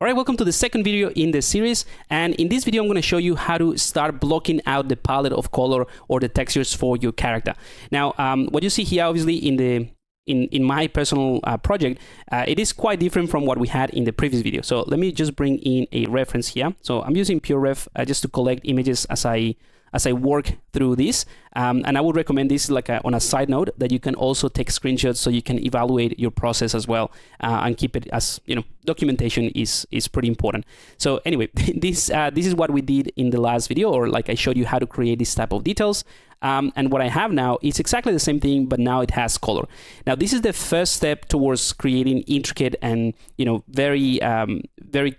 All right, welcome to the second video in the series. And in this video, I'm going to show you how to start blocking out the palette of color or the textures for your character. Now, what you see here, obviously, in my personal project, it is quite different from what we had in the previous video. So let me just bring in a reference here. So I'm using PureRef just to collect images as I work through this. And I would recommend this like on a side note that you can also take screenshots so you can evaluate your process as well and keep it as, you know, documentation is pretty important. So anyway, this is what we did in the last video, or like I showed you how to create this type of details. And what I have now is exactly the same thing, but now it has color. Now, this is the first step towards creating intricate and, you know, very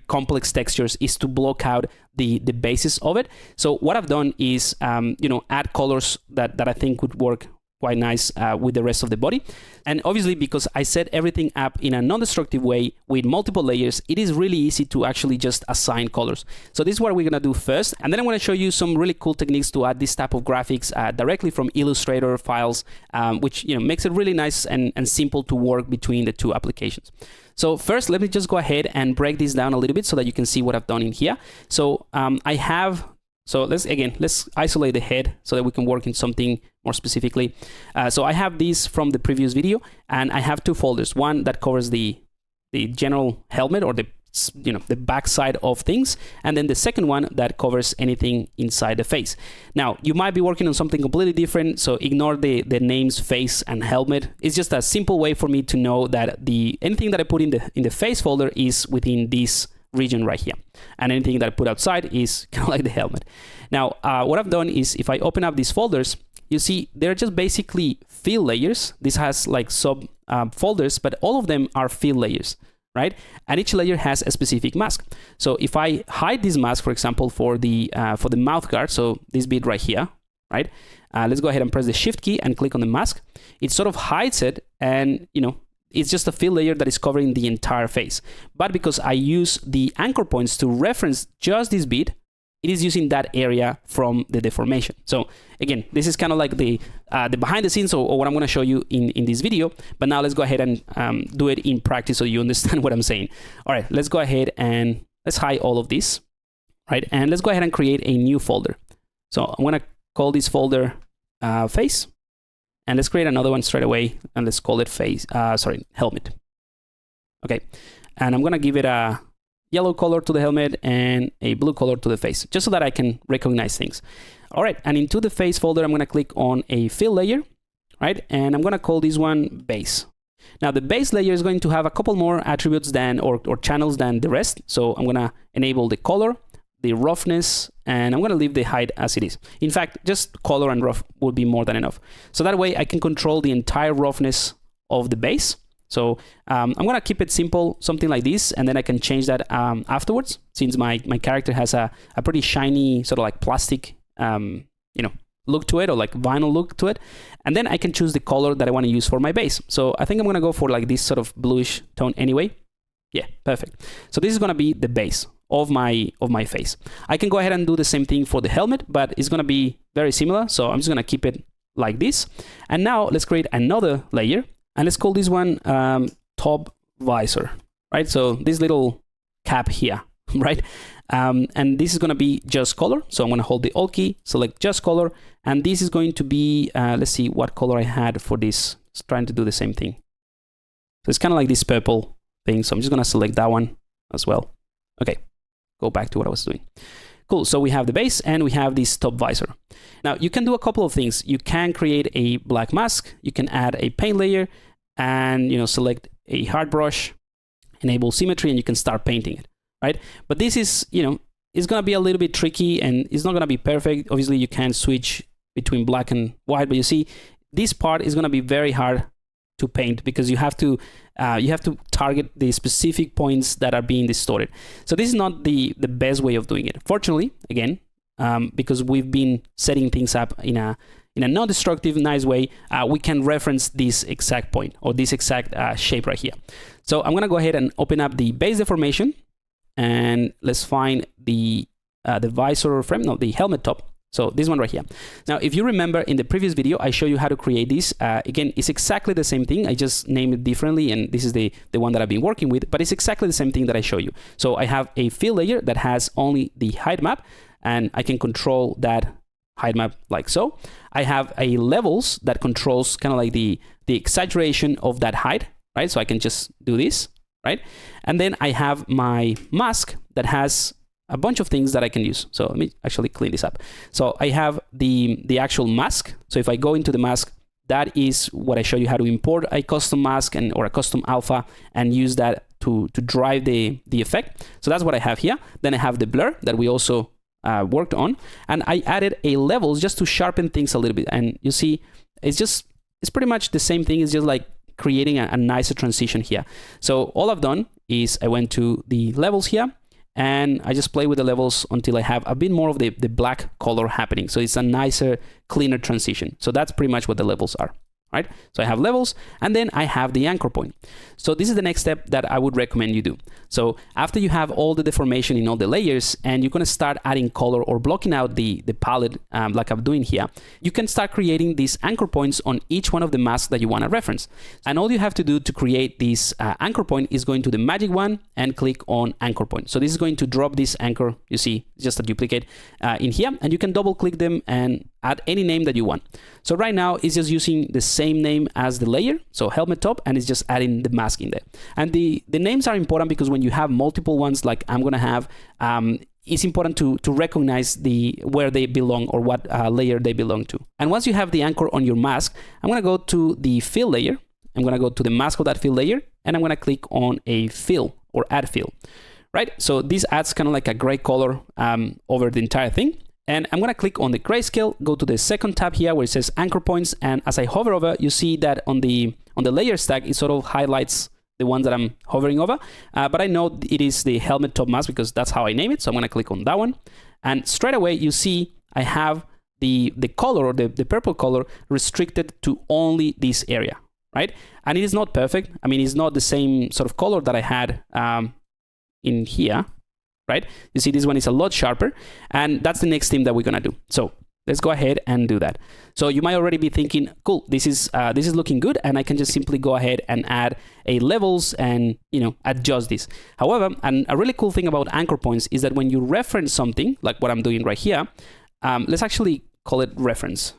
complex textures, is to block out the basis of it. So what I've done is, you know, add colors that I think would work quite nice with the rest of the body. And obviously, because I set everything up in a non-destructive way with multiple layers, it is really easy to actually just assign colors. So this is what we're gonna do first. And then I'm gonna show you some really cool techniques to add this type of graphics directly from Illustrator files, which, you know, makes it really nice and simple to work between the two applications. So first, let me just go ahead and break this down a little bit so that you can see what I've done in here. So let's isolate the head so that we can work in something more specifically. So I have these from the previous video, and I have two folders. One that covers the general helmet, or the back side of things, and then the second one that covers anything inside the face. Now, you might be working on something completely different, so ignore the names face and helmet. It's just a simple way for me to know that anything that I put in the face folder is within this region right here, and anything that I put outside is kind of like the helmet. Now, what I've done is, if I open up these folders, you see they're just basically fill layers. This has like sub folders, but all of them are fill layers, right? And each layer has a specific mask. So if I hide this mask, for example, for the mouth guard, so this bit right here, right? Let's go ahead and press the Shift key and click on the mask. It sort of hides it, and you know, it's just a fill layer that is covering the entire face. But because I use the anchor points to reference just this bit, it is using that area from the deformation. So again, this is kind of like the behind the scenes, or what I'm going to show you in this video. But now let's go ahead and do it in practice so you understand what I'm saying. All right, let's go ahead and let's hide all of this, right? And let's go ahead and create a new folder. So I'm going to call this folder face. And let's create another one straight away, and let's call it helmet. Okay, and I'm going to give it a yellow color to the helmet and a blue color to the face, just so that I can recognize things. All right, and into the face folder, I'm going to click on a fill layer, right? And I'm going to call this one base. Now, the base layer is going to have a couple more attributes or channels than the rest. So I'm going to enable the color, the roughness, and I'm going to leave the height as it is. In fact, just color and rough would be more than enough. So that way I can control the entire roughness of the base. So I'm going to keep it simple, something like this, and then I can change that afterwards, since my character has a pretty shiny, sort of like plastic, look to it, or like vinyl look to it. And then I can choose the color that I want to use for my base. So I think I'm going to go for like this sort of bluish tone anyway. Yeah, perfect. So this is going to be the base of my face. I can go ahead and do the same thing for the helmet, but it's going to be very similar. So I'm just going to keep it like this. And now let's create another layer, and let's call this one top visor, right? So this little cap here, right? And this is going to be just color. So I'm going to hold the Alt key, select just color, and this is going to be, let's see what color I had for this. It's trying to do the same thing. So it's kind of like this purple thing. So I'm just going to select that one as well. Okay. Go back to what I was doing. Cool. So we have the base and we have this top visor. Now you can do a couple of things. You can create a black mask. You can add a paint layer, and select a hard brush, enable symmetry, and you can start painting it, right? But this is, it's going to be a little bit tricky, and it's not going to be perfect. Obviously, you can switch between black and white, but you see, this part is going to be very hard to paint because you have to target the specific points that are being distorted. So this is not the best way of doing it. Fortunately, again, because we've been setting things up in a non-destructive, nice way, we can reference this exact point, or this exact shape right here. So I'm going to go ahead and open up the base deformation, and let's find the visor frame, no, the helmet top So this one right here. Now, if you remember in the previous video, I showed you how to create this. Again, it's exactly the same thing. I just named it differently, and this is the one that I've been working with, but it's exactly the same thing that I show you. So I have a fill layer that has only the height map, and I can control that height map like so. I have a levels that controls kind of like the exaggeration of that height, right? So I can just do this, right? And then I have my mask that has a bunch of things that I can use. So let me actually clean this up. So I have the actual mask. So if I go into the mask, that is what I showed you how to import a custom mask or a custom alpha and use that to drive the effect. So that's what I have here. Then I have the blur that we also worked on, and I added a levels just to sharpen things a little bit. And you see, it's pretty much the same thing. It's just like creating a nicer transition here. So all I've done is I went to the levels here, and I just play with the levels until I have a bit more of the black color happening. So it's a nicer, cleaner transition. So that's pretty much what the levels are, right? So I have levels, and then I have the anchor point. So this is the next step that I would recommend you do. So after you have all the deformation in all the layers, and you're gonna start adding color or blocking out the palette like I'm doing here, you can start creating these anchor points on each one of the masks that you wanna reference. And all you have to do to create this anchor point is going to the magic wand and click on anchor point. So this is going to drop this anchor, you see, just a duplicate in here, and you can double click them and add any name that you want. So right now it's just using the same name as the layer, so helmet top, and it's just adding the mask in there. And the names are important because when you have multiple ones like I'm gonna have, it's important to recognize where they belong or what layer they belong to. And once you have the anchor on your mask, I'm gonna go to the fill layer. I'm gonna go to the mask of that fill layer, and I'm gonna click on a fill or add fill, right? So this adds kind of like a gray color over the entire thing. And I'm gonna click on the grayscale, go to the second tab here where it says anchor points, and as I hover over, you see that on the layer stack, it sort of highlights the ones that I'm hovering over, but I know it is the helmet top mask because that's how I name it. So I'm gonna click on that one, and straight away you see I have the color or the purple color restricted to only this area, right? And it is not perfect. I mean, it's not the same sort of color that I had in here, right? You see this one is a lot sharper, and that's the next thing that we're gonna do. So let's go ahead and do that. So you might already be thinking, cool, this is looking good, and I can just simply go ahead and add a levels and adjust this. However, and a really cool thing about anchor points is that when you reference something like what I'm doing right here, let's actually call it reference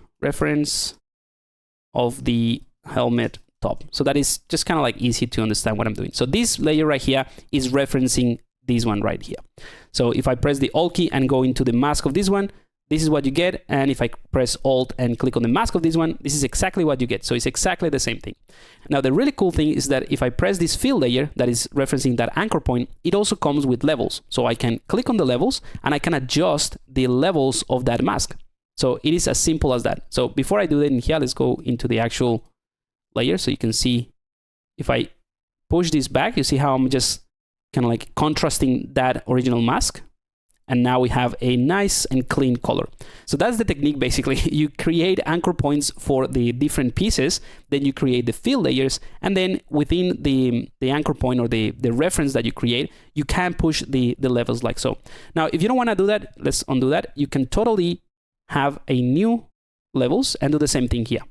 of the helmet top. So that is just kind of like easy to understand what I'm doing. So this layer right here is referencing this one right here. So if I press the Alt key and go into the mask of this one, this is what you get. And if I press Alt and click on the mask of this one, this is exactly what you get. So it's exactly the same thing. Now, the really cool thing is that if I press this fill layer that is referencing that anchor point, it also comes with levels. So I can click on the levels and I can adjust the levels of that mask. So it is as simple as that. So before I do that in here, let's go into the actual layer. So you can see if I push this back, you see how I'm just kind of like contrasting that original mask. And now we have a nice and clean color. So that's the technique basically. You create anchor points for the different pieces, then you create the fill layers, and then within the anchor point or the reference that you create, you can push the levels like so. Now, if you don't want to do that, let's undo that. You can totally have a new levels and do the same thing here,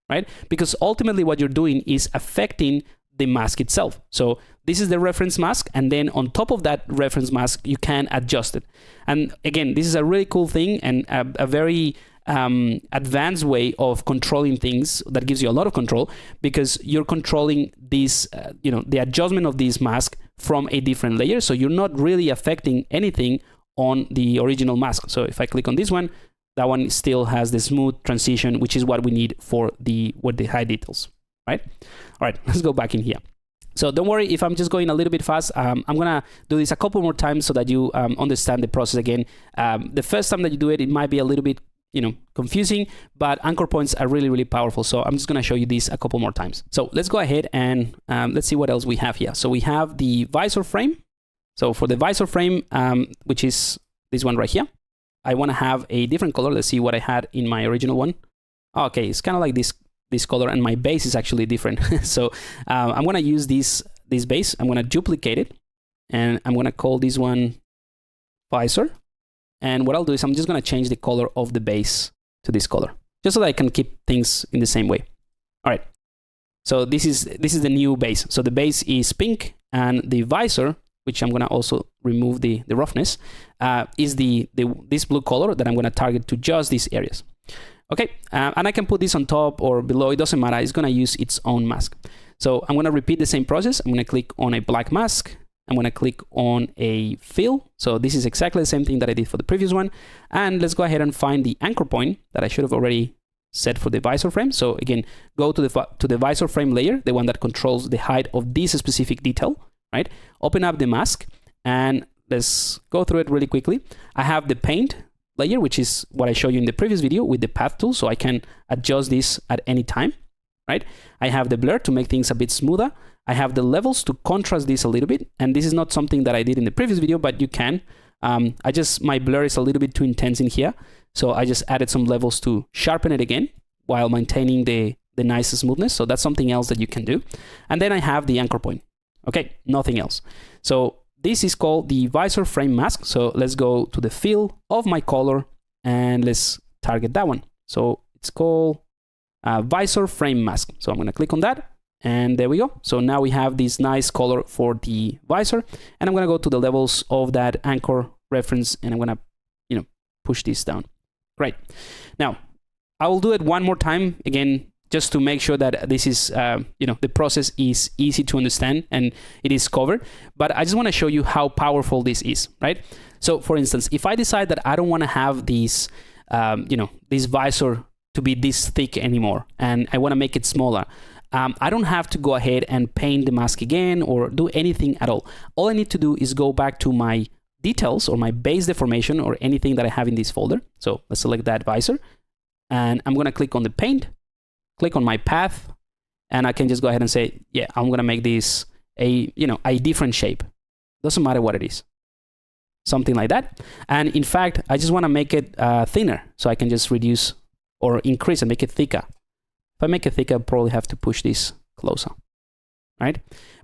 right? Because ultimately what you're doing is affecting the mask itself. So this is the reference mask, and then on top of that reference mask, you can adjust it. And again, this is a really cool thing and a very advanced way of controlling things that gives you a lot of control, because you're controlling this, the adjustment of this mask from a different layer. So you're not really affecting anything on the original mask. So if I click on this one, that one still has the smooth transition, which is what we need for the high details, right? All right, let's go back in here. So don't worry if I'm just going a little bit fast. I'm gonna do this a couple more times so that you understand the process again. The first time that you do it, it might be a little bit confusing, but anchor points are really, really powerful. So I'm just gonna show you this a couple more times. So let's go ahead and let's see what else we have here. So we have the visor frame. So for the visor frame, which is this one right here, I wanna have a different color. Let's see what I had in my original one. Okay, it's kind of like this color, and my base is actually different. So I'm gonna use this base. I'm gonna duplicate it, and I'm gonna call this one visor. And what I'll do is I'm just going to change the color of the base to this color, just so that I can keep things in the same way. All right. So this is the new base. So the base is pink, and the visor, which I'm going to also remove the roughness, is this blue color that I'm going to target to just these areas. Okay, and I can put this on top or below. It doesn't matter. It's going to use its own mask. So I'm going to repeat the same process. I'm going to click on a black mask. I'm going to click on a fill. So this is exactly the same thing that I did for the previous one. And let's go ahead and find the anchor point that I should have already set for the visor frame. So again, go to the visor frame layer, the one that controls the height of this specific detail, right? Open up the mask and let's go through it really quickly. I have the paint layer, which is what I showed you in the previous video with the path tool. So I can adjust this at any time, right? I have the blur to make things a bit smoother. I have the levels to contrast this a little bit. And this is not something that I did in the previous video, but you can. My blur is a little bit too intense in here. So I just added some levels to sharpen it again while maintaining the nice smoothness. So that's something else that you can do. And then I have the anchor point. Okay, nothing else. So this is called the visor frame mask. So let's go to the fill of my color and let's target that one. So it's called visor frame mask. So I'm going to click on that. And there we go. So now we have this nice color for the visor. And I'm going to go to the levels of that anchor reference. And I'm going to, push this down. Great. Now, I will do it one more time again, just to make sure that this is, the process is easy to understand and it is covered. But I just want to show you how powerful this is, right? So for instance, if I decide that I don't want to have these, this visor to be this thick anymore, and I want to make it smaller, I don't have to go ahead and paint the mask again or do anything at all. All I need to do is go back to my details or my base deformation or anything that I have in this folder. So let's select that visor and I'm going to click on the paint, click on my path, and I can just go ahead and say, yeah, I'm going to make this a different shape. Doesn't matter what it is. Something like that. And in fact, I just want to make it thinner. So I can just reduce or increase and make it thicker. If I make it thicker, I'll probably have to push this closer, right?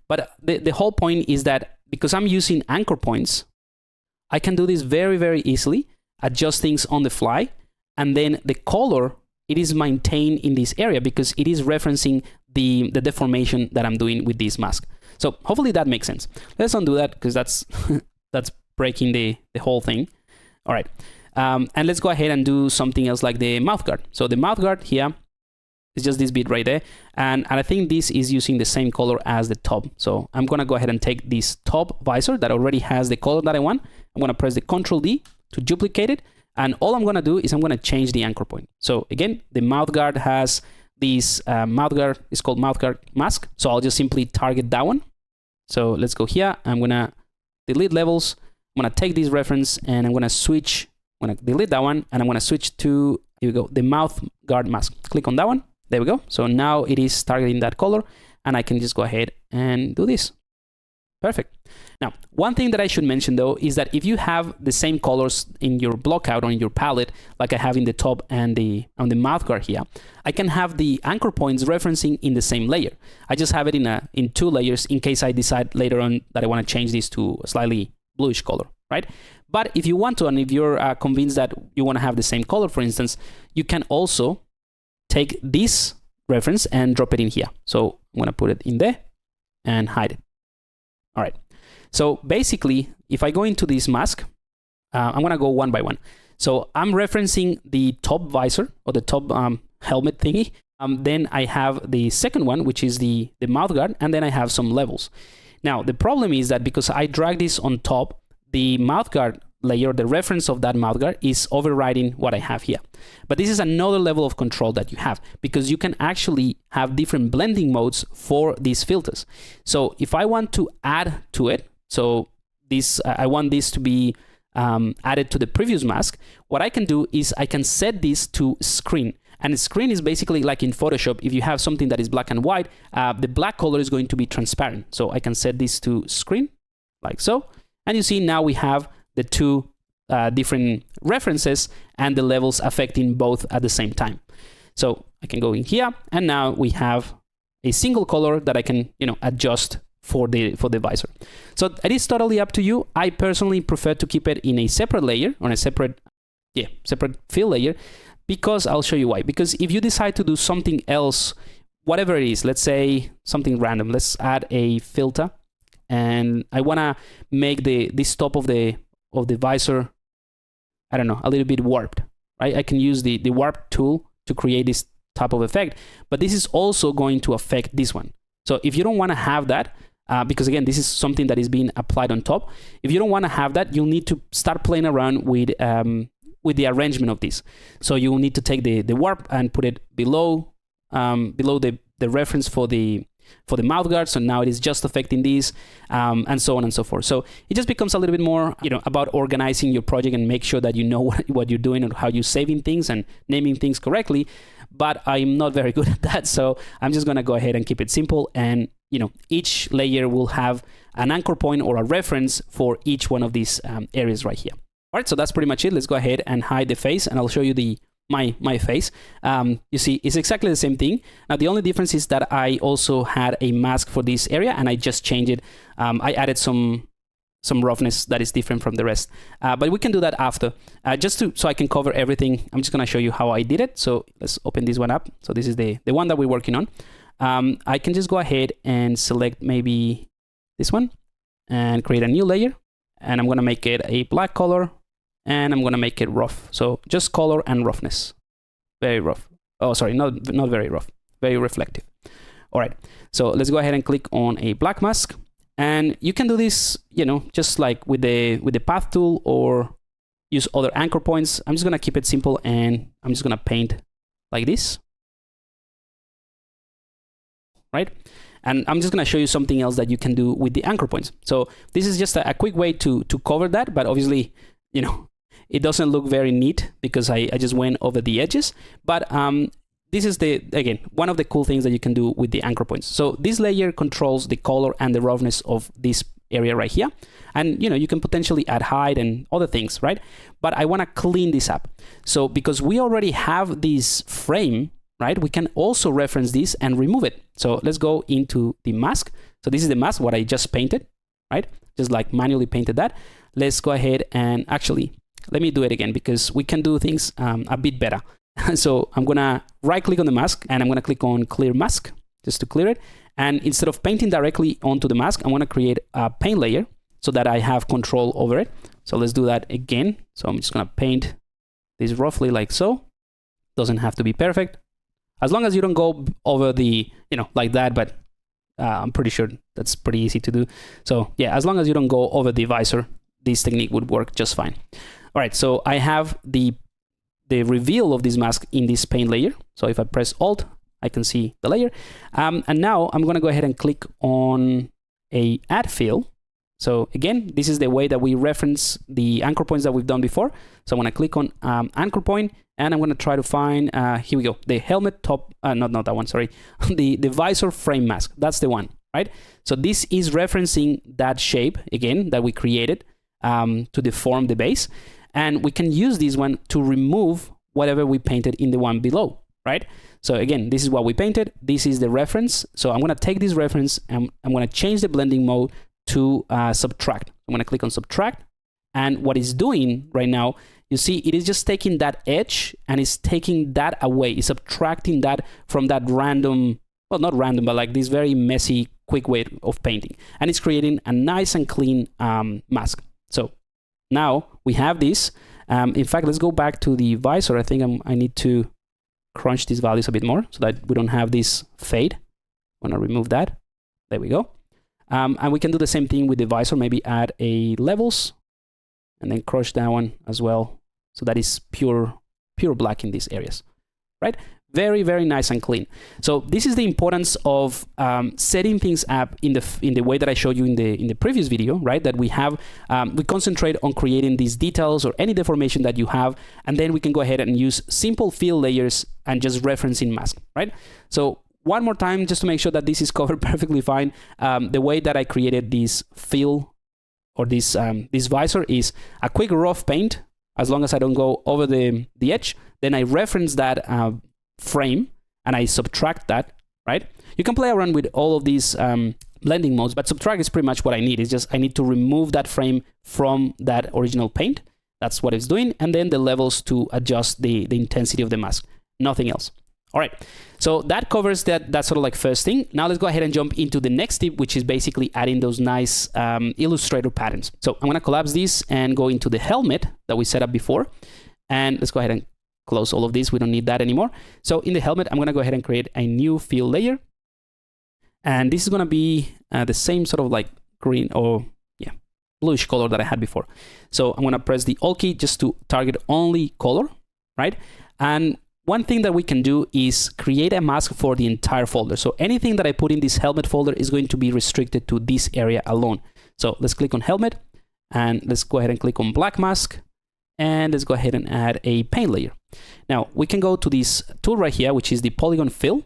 But the whole point is that because I'm using anchor points, I can do this very, very easily, adjust things on the fly, and then the color, it is maintained in this area because it is referencing the deformation that I'm doing with this mask. So hopefully that makes sense. Let's undo that because that's breaking the whole thing. All right. And let's go ahead and do something else like the mouth guard. So the mouth guard here is just this bit right there. And I think this is using the same color as the top. So I'm going to go ahead and take this top visor that already has the color that I want. I'm going to press the Ctrl D to duplicate it. And all I'm going to do is I'm going to change the anchor point. So again, the mouth guard has this mouth guard. It's called mouth guard mask. So I'll just simply target that one. So let's go here. I'm going to delete levels. I'm going to take this reference and I'm going to switch. I'm going to delete that one and I'm going to switch to, here we go, the mouth guard mask. Click on that one. There we go. So now it is targeting that color and I can just go ahead and do this. Perfect. Now, one thing that I should mention though is that if you have the same colors in your blockout or in your palette, like I have in the top and on the mouth guard here, I can have the anchor points referencing in the same layer. I just have it in two layers in case I decide later on that I want to change this to a slightly bluish color, right? But if you want to, and if you're convinced that you want to have the same color, for instance, you can also take this reference and drop it in here. So I'm going to put it in there and hide it. All right. So basically, if I go into this mask, I'm going to go one by one. So I'm referencing the top visor or the top helmet thingy. Then I have the second one, which is the mouth guard. And then I have some levels. Now, the problem is that because I drag this on top, the mouth guard layer, the reference of that mouth guard is overriding what I have here. But this is another level of control that you have because you can actually have different blending modes for these filters. So if I want to add to it, so this I want this to be added to the previous mask, what I can do is I can set this to screen. And screen is basically like in Photoshop, if you have something that is black and white, the black color is going to be transparent. So I can set this to screen like so. And you see now we have the two different references and the levels affecting both at the same time. So I can go in here and now we have a single color that I can, adjust for the visor. So it is totally up to you. I personally prefer to keep it in a separate layer, on a separate fill layer, because I'll show you why. Because if you decide to do something else, whatever it is, let's say something random, let's add a filter, and I want to make this top of the visor, I don't know, a little bit warped, right? I can use the warp tool to create this type of effect, but this is also going to affect this one. So if you don't want to have that, because again, this is something that is being applied on top, if you don't want to have that, you'll need to start playing around with the arrangement of this. So you will need to take the warp and put it below the reference for the mouth guard. So now it is just affecting these, and so on and so forth. So it just becomes a little bit more, about organizing your project and make sure that you know what you're doing and how you're saving things and naming things correctly. But I'm not very good at that. So I'm just going to go ahead and keep it simple. And, each layer will have an anchor point or a reference for each one of these areas right here. All right, so that's pretty much it. Let's go ahead and hide the face, and I'll show you my face. You see, it's exactly the same thing. Now, the only difference is that I also had a mask for this area, and I just changed it. I added some roughness that is different from the rest. But we can do that after. So I can cover everything, I'm just going to show you how I did it. So let's open this one up. So this is the one that we're working on. I can just go ahead and select maybe this one and create a new layer. And I'm going to make it a black color. And I'm going to make it rough. So just color and roughness. Very rough. Oh, sorry, not very rough. Very reflective. All right. So let's go ahead and click on a black mask. And you can do this, just like with the path tool, or use other anchor points. I'm just going to keep it simple, and I'm just going to paint like this. Right? And I'm just going to show you something else that you can do with the anchor points. So this is just a quick way to cover that, but obviously, it doesn't look very neat because I just went over the edges. But this is again, one of the cool things that you can do with the anchor points. So this layer controls the color and the roughness of this area right here. And you can potentially add height and other things, right? But I want to clean this up. So because we already have this frame, right, we can also reference this and remove it. So let's go into the mask. So this is the mask, what I just painted, right? Just like manually painted that. Let's go ahead and actually, let me do it again because we can do things a bit better. So I'm going to right click on the mask, and I'm going to click on clear mask just to clear it. And instead of painting directly onto the mask, I'm going to create a paint layer so that I have control over it. So let's do that again. So I'm just going to paint this roughly like so. Doesn't have to be perfect. As long as you don't go over the, like that, but I'm pretty sure that's pretty easy to do. So yeah, as long as you don't go over the visor, this technique would work just fine. All right, so I have the reveal of this mask in this paint layer. So if I press Alt, I can see the layer. And now I'm going to go ahead and click on a add fill. So again, this is the way that we reference the anchor points that we've done before. So I'm going to click on anchor point, and I'm going to try to find, here we go, the helmet top, not that one, sorry, the visor frame mask. That's the one, right? So this is referencing that shape, again, that we created to deform the base. And we can use this one to remove whatever we painted in the one below, right? So again, this is what we painted. This is the reference. So I'm going to take this reference, and I'm going to change the blending mode to subtract. I'm going to click on subtract. And what it's doing right now, you see, it is just taking that edge and it's taking that away. It's subtracting that from that random, well, not random, but like this very messy, quick way of painting. And it's creating a nice and clean mask. So now we have this. In fact, let's go back to the visor. I think I need to crunch these values a bit more so that we don't have this fade. I'm going to remove that. There we go. And we can do the same thing with the visor. Maybe add a levels and then crush that one as well. So that is pure black in these areas, right? Very, very nice and clean. So this is the importance of setting things up in the way that I showed you in the previous video, right? That we concentrate on creating these details or any deformation that you have, and then we can go ahead and use simple fill layers and just referencing mask, right? So one more time, just to make sure that this is covered perfectly fine, the way that I created this fill or this visor is a quick rough paint, as long as I don't go over the edge. Then I reference that frame and I subtract that, right? You can play around with all of these blending modes, but subtract is pretty much what I need. It's just I need to remove that frame from that original paint. That's what it's doing. And then the levels to adjust the intensity of the mask, nothing else. All right, so that covers that sort of like first thing. Now let's go ahead and jump into the next tip, which is basically adding those nice Illustrator patterns. So I'm gonna collapse this and go into the helmet that we set up before. And let's go ahead and close all of this. We don't need that anymore. So in the helmet, I'm gonna go ahead and create a new fill layer. And this is gonna be the same sort of like green or bluish color that I had before. So I'm gonna press the Alt key just to target only color, right? And one thing that we can do is create a mask for the entire folder. So anything that I put in this helmet folder is going to be restricted to this area alone. So let's click on helmet and let's go ahead and click on black mask. And let's go ahead and add a paint layer. Now we can go to this tool right here, which is the polygon fill.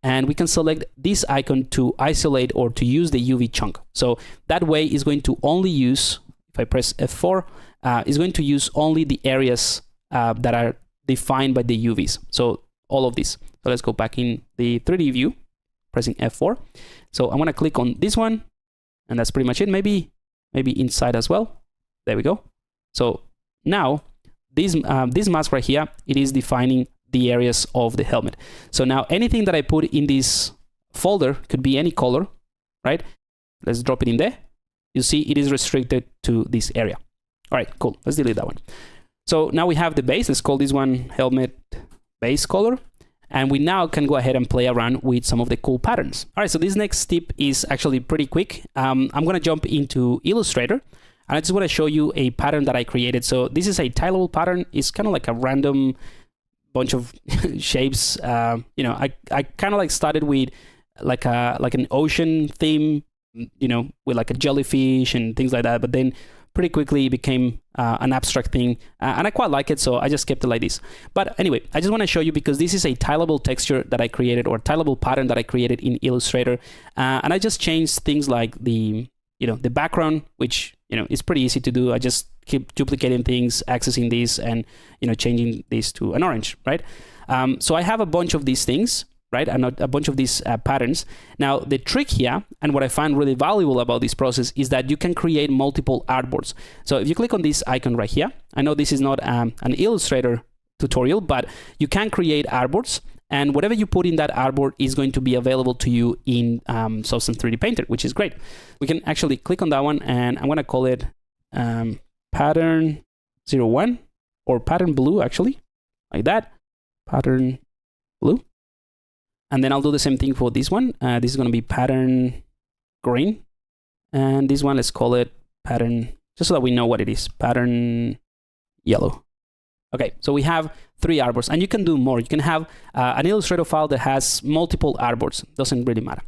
And we can select this icon to isolate or to use the UV chunk. So that way is going to only use, if I press F4, is going to use only the areas that are defined by the UVs. So all of this. So let's go back in the 3D view, pressing F4. So I'm gonna click on this one, and that's pretty much it. Maybe inside as well. There we go. So now this mask right here, it is defining the areas of the helmet. So now anything that I put in this folder could be any color, right? Let's drop it in there. You see it is restricted to this area. All right, cool. Let's delete that one. So now we have the base. Let's call this one helmet base color. And we now can go ahead and play around with some of the cool patterns. All right, so this next tip is actually pretty quick. I'm gonna jump into Illustrator. And I just wanna show you a pattern that I created. So this is a tileable pattern. It's kind of like a random bunch of shapes. You know, I kind of like started with like an ocean theme, you know, with like a jellyfish and things like that. But then pretty quickly it became an abstract thing, and I quite like it, so I just kept it like this. But anyway, I just want to show you because this is a tileable texture that I created, or tileable pattern that I created in Illustrator, and I just changed things like the background, which is pretty easy to do. I just keep duplicating things, accessing this, and changing this to an orange, right? So I have a bunch of these things, right? And a bunch of these patterns. Now, the trick here, and what I find really valuable about this process, is that you can create multiple artboards. So if you click on this icon right here, I know this is not an Illustrator tutorial, but you can create artboards, and whatever you put in that artboard is going to be available to you in Substance 3D Painter, which is great. We can actually click on that one, and I'm going to call it pattern 01, or pattern blue, actually, like that, pattern blue. And then I'll do the same thing for this one. This is going to be pattern green. And this one, let's call it pattern, just so that we know what it is, pattern yellow. Okay, so we have 3 artboards, and you can do more. You can have an Illustrator file that has multiple artboards. Doesn't really matter.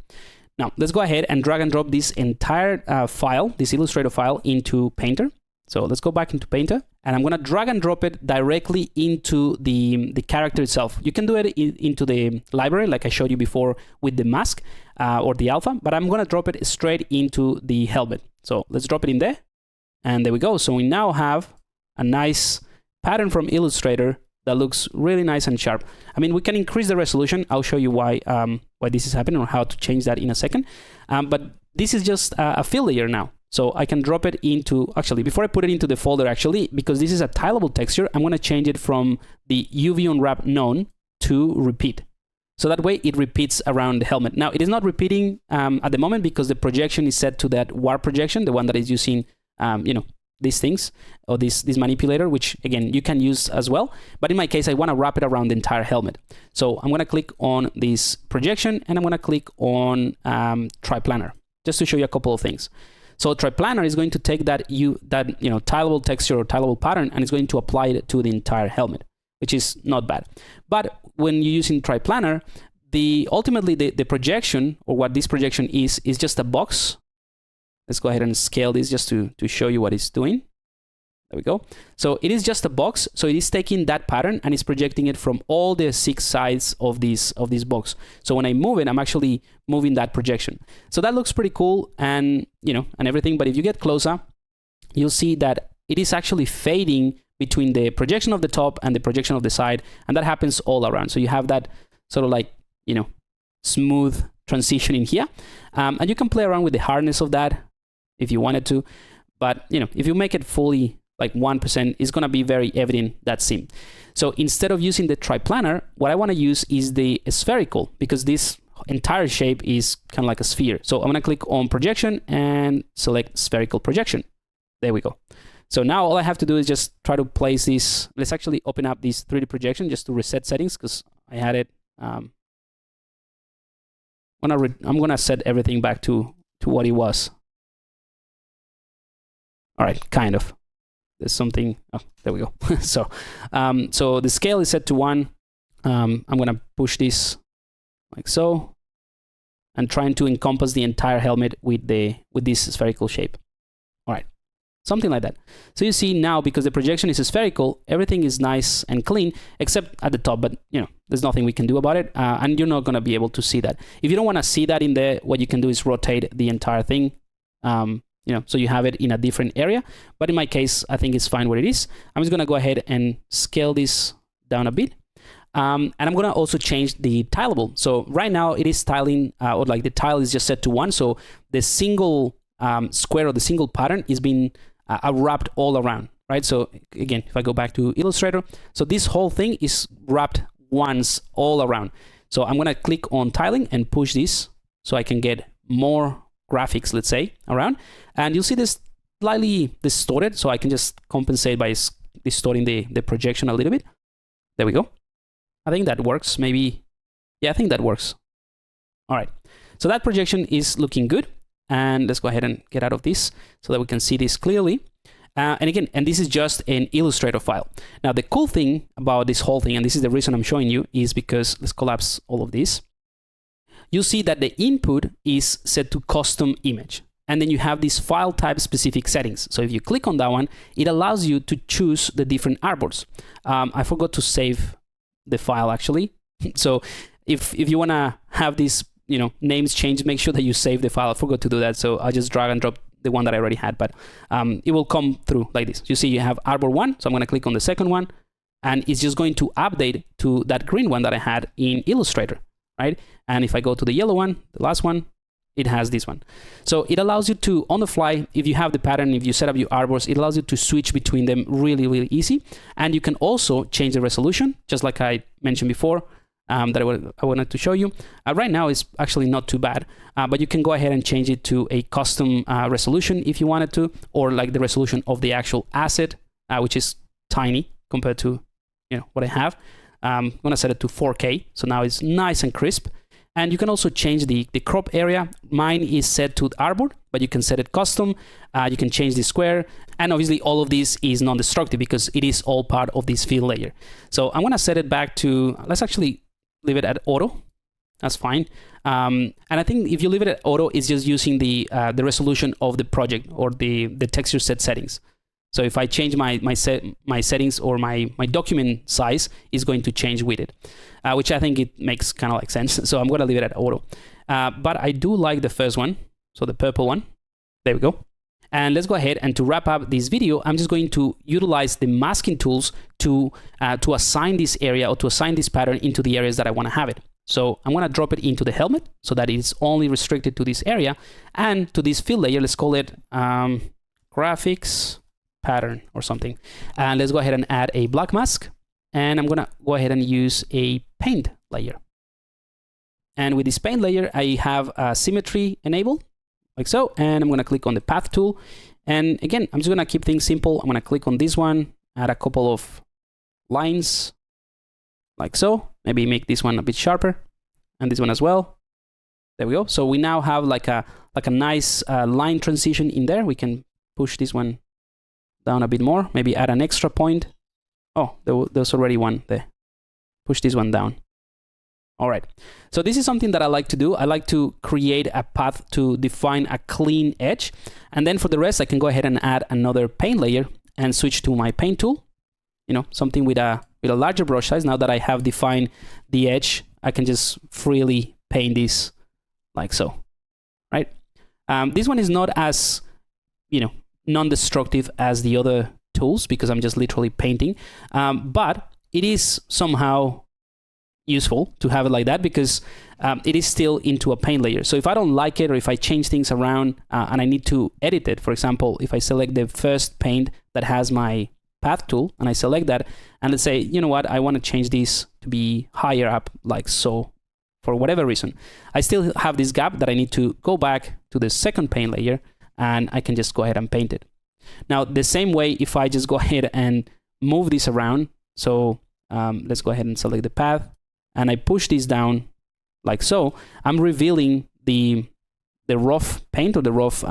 Now, let's go ahead and drag and drop this entire file, this Illustrator file, into Painter. So let's go back into Painter, and I'm going to drag and drop it directly into the character itself. You can do it into the library, like I showed you before with the mask or the alpha, but I'm going to drop it straight into the helmet. So let's drop it in there, and there we go. So we now have a nice pattern from Illustrator that looks really nice and sharp. I mean, we can increase the resolution. I'll show you why this is happening, or how to change that in a second. But this is just a fill layer now. So I can drop it into, actually, before I put it into the folder, actually, because this is a tileable texture, I'm going to change it from the UV unwrap none to repeat. So that way it repeats around the helmet. Now, it is not repeating at the moment because the projection is set to that warp projection, the one that is using, these things, or this manipulator, which again, you can use as well. But in my case, I want to wrap it around the entire helmet. So I'm going to click on this projection, and I'm going to click on triplanar, just to show you a couple of things. So triplanar is going to take that tileable texture or tileable pattern, and it's going to apply it to the entire helmet, which is not bad. But when you're using triplanar, ultimately the projection, or what this projection is just a box. Let's go ahead and scale this just to show you what it's doing. There we go. So it is just a box. So it is taking that pattern and it's projecting it from all the 6 sides of this box. So when I move it, I'm actually moving that projection. So that looks pretty cool, and and everything. But if you get closer, you'll see that it is actually fading between the projection of the top and the projection of the side, and that happens all around. So you have that sort of like smooth transition in here. And you can play around with the hardness of that if you wanted to. But, you know, if you make it fully like 1%, it's going to be very evident that seam. So instead of using the triplanar, what I want to use is the spherical, because this entire shape is kind of like a sphere. So I'm going to click on projection and select spherical projection. There we go. So now all I have to do is just try to place this. Let's actually open up this 3D projection just to reset settings, because I had it. I'm gonna set everything back to what it was. All right, kind of. There's something. Oh, there we go. So the scale is set to 1. I'm gonna push this like so, and trying to encompass the entire helmet with this spherical shape. All right. Something like that. So you see now, because the projection is spherical, everything is nice and clean, except at the top, but you know, there's nothing we can do about it. And you're not going to be able to see that. If you don't want to see that in there, what you can do is rotate the entire thing, you know, so you have it in a different area. But in my case, I think it's fine where it is. I'm just going to go ahead and scale this down a bit. And I'm going to also change the tileable. So right now it is tiling, or like the tile is just set to 1. So the single square or the single pattern is being wrapped all around, right? So again, if I go back to Illustrator, so this whole thing is wrapped once all around. So I'm gonna click on tiling and push this so I can get more graphics, let's say, around. And you'll see this slightly distorted, so I can just compensate by distorting the projection a little bit. There we go. I think that works, maybe. Yeah, I think that works. All right, so that projection is looking good. And let's go ahead and get out of this so that we can see this clearly. And again, this is just an Illustrator file. Now, the cool thing about this whole thing, and this is the reason I'm showing you, is because let's collapse all of this. You'll see that the input is set to custom image. And then you have these file type specific settings. So if you click on that one, it allows you to choose the different artboards. I forgot to save the file actually. So if you want to have this, you know, names change, make sure that you save the file. I forgot to do that, so I'll just drag and drop the one that I already had, but it will come through like this. You see you have artboard 1, so I'm going to click on the second one, and it's just going to update to that green one that I had in Illustrator, right? And if I go to the yellow one, the last one, it has this one. So it allows you to, on the fly, if you have the pattern, if you set up your artboards, it allows you to switch between them really, really easy. And you can also change the resolution, just like I mentioned before. That I wanted to show you. Right now it's actually not too bad, but you can go ahead and change it to a custom resolution if you wanted to, or like the resolution of the actual asset, which is tiny compared to, you know, what I have. I'm gonna set it to 4K, so now it's nice and crisp. And you can also change the crop area. Mine is set to artboard, but you can set it custom. You can change the square. And obviously all of this is non-destructive because it is all part of this fill layer. So I'm gonna set it back to, let's actually leave it at auto. That's fine. And I think if you leave it at auto, it's just using the resolution of the project or the texture set settings. So if I change my settings or my document size is going to change with it, which I think it makes kind of like sense. So I'm going to leave it at auto. But I do like the first one. So the purple one. There we go. And let's go ahead, and to wrap up this video, I'm just going to utilize the masking tools to assign this area or to assign this pattern into the areas that I want to have it. So I'm going to drop it into the helmet so that it's only restricted to this area and to this fill layer. Let's call it graphics pattern or something. And let's go ahead and add a black mask. And I'm going to go ahead and use a paint layer. And with this paint layer, I have symmetry enabled. Like so, and I'm going to click on the path tool. And again, I'm just going to keep things simple. I'm going to click on this one, add a couple of lines like so. Maybe make this one a bit sharper and this one as well. There we go. So we now have like a nice line transition in there. We can push this one down a bit more, maybe add an extra point. Oh, there's already one there. Push this one down. All right, so this is something that I like to do. I like to create a path to define a clean edge. And then for the rest, I can go ahead and add another paint layer and switch to my paint tool. You know, something with a larger brush size. Now that I have defined the edge, I can just freely paint this like so, right? This one is not as, you know, non-destructive as the other tools because I'm just literally painting. But it is somehow useful to have it like that, because it is still into a paint layer. So if I don't like it, or if I change things around and I need to edit it, for example, if I select the first paint that has my path tool and I select that, and let's say, you know what, I want to change this to be higher up, like so, for whatever reason, I still have this gap that I need to go back to the second paint layer, and I can just go ahead and paint it. Now, the same way, if I just go ahead and move this around, so let's go ahead and select the path, and I push this down like so, I'm revealing the rough paint, or the rough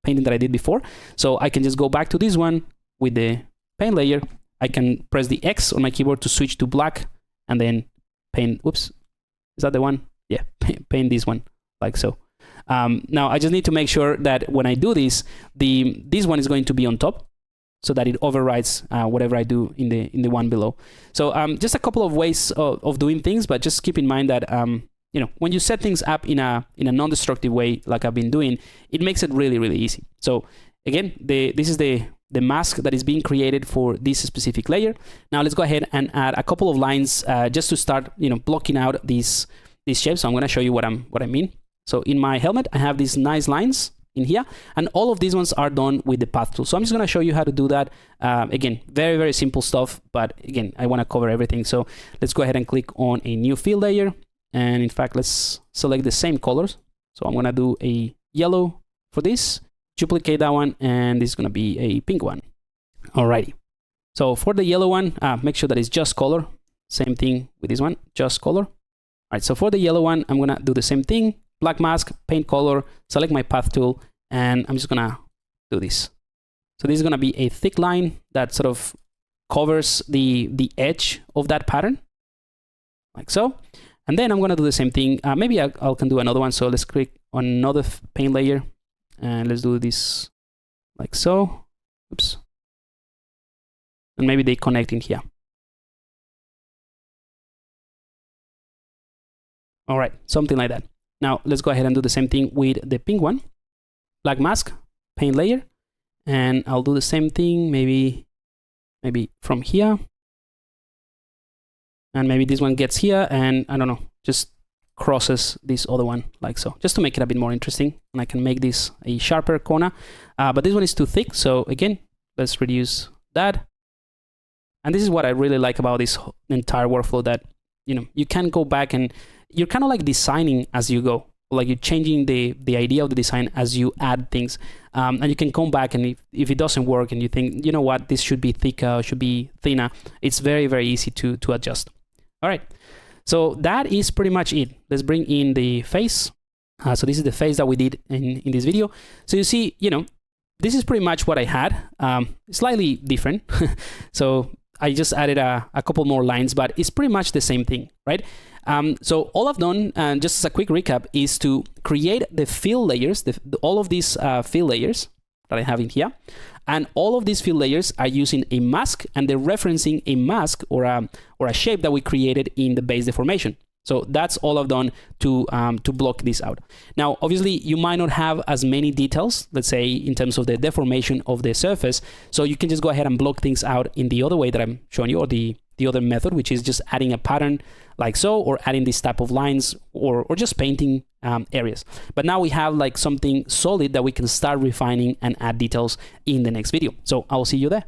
painting that I did before. So I can just go back to this one with the paint layer. I can press the X on my keyboard to switch to black, and then paint, whoops, is that the one? Yeah, paint this one like so. Now I just need to make sure that when I do this, this one is going to be on top, so that it overrides whatever I do in the one below. So just a couple of ways of doing things, but just keep in mind that you know, when you set things up in a non-destructive way, like I've been doing, it makes it really, really easy. So again, this is the mask that is being created for this specific layer. Now let's go ahead and add a couple of lines just to start, you know, blocking out these shapes. So I'm going to show you what I mean. So in my helmet, I have these nice lines in here, and all of these ones are done with the path tool. So I'm just going to show you how to do that. Again, very, very simple stuff, but again, I want to cover everything. So let's go ahead and click on a new fill layer. And in fact, let's select the same colors. So I'm going to do a yellow for this, duplicate that one, and this is going to be a pink one. Alrighty. So for the yellow one, make sure that it's just color. Same thing with this one, just color. All right, so for the yellow one, I'm going to do the same thing. Black mask, paint color, select my path tool, and I'm just going to do this. So this is going to be a thick line that sort of covers the edge of that pattern, like so. And then I'm going to do the same thing. Maybe I can do another one. So let's click on another paint layer, and let's do this like so. Oops. And maybe they connect in here. All right, something like that. Now let's go ahead and do the same thing with the pink one. Black mask, paint layer, and I'll do the same thing maybe from here. And maybe this one gets here, and I don't know, just crosses this other one like so, just to make it a bit more interesting. And I can make this a sharper corner, but this one is too thick. So again, let's reduce that. And this is what I really like about this entire workflow, that, you know, you can go back and you're kind of like designing as you go. Like you're changing the idea of the design as you add things. And you can come back, and if it doesn't work and you think, you know what, this should be thicker, should be thinner, it's very, very easy to adjust. All right, so that is pretty much it. Let's bring in the face. So this is the face that we did in this video. So you see, you know, this is pretty much what I had, slightly different. So I just added a couple more lines, but it's pretty much the same thing, right? So all I've done, and just as a quick recap, is to create the fill layers, all of these fill layers that I have in here. And all of these fill layers are using a mask, and they're referencing a mask or a shape that we created in the base deformation. So that's all I've done to block this out. Now, obviously, you might not have as many details, let's say, in terms of the deformation of the surface. So you can just go ahead and block things out in the other way that I'm showing you, or the other method, which is just adding a pattern like so, or adding this type of lines, or just painting areas. But now we have like something solid that we can start refining and add details in the next video. So I'll see you there.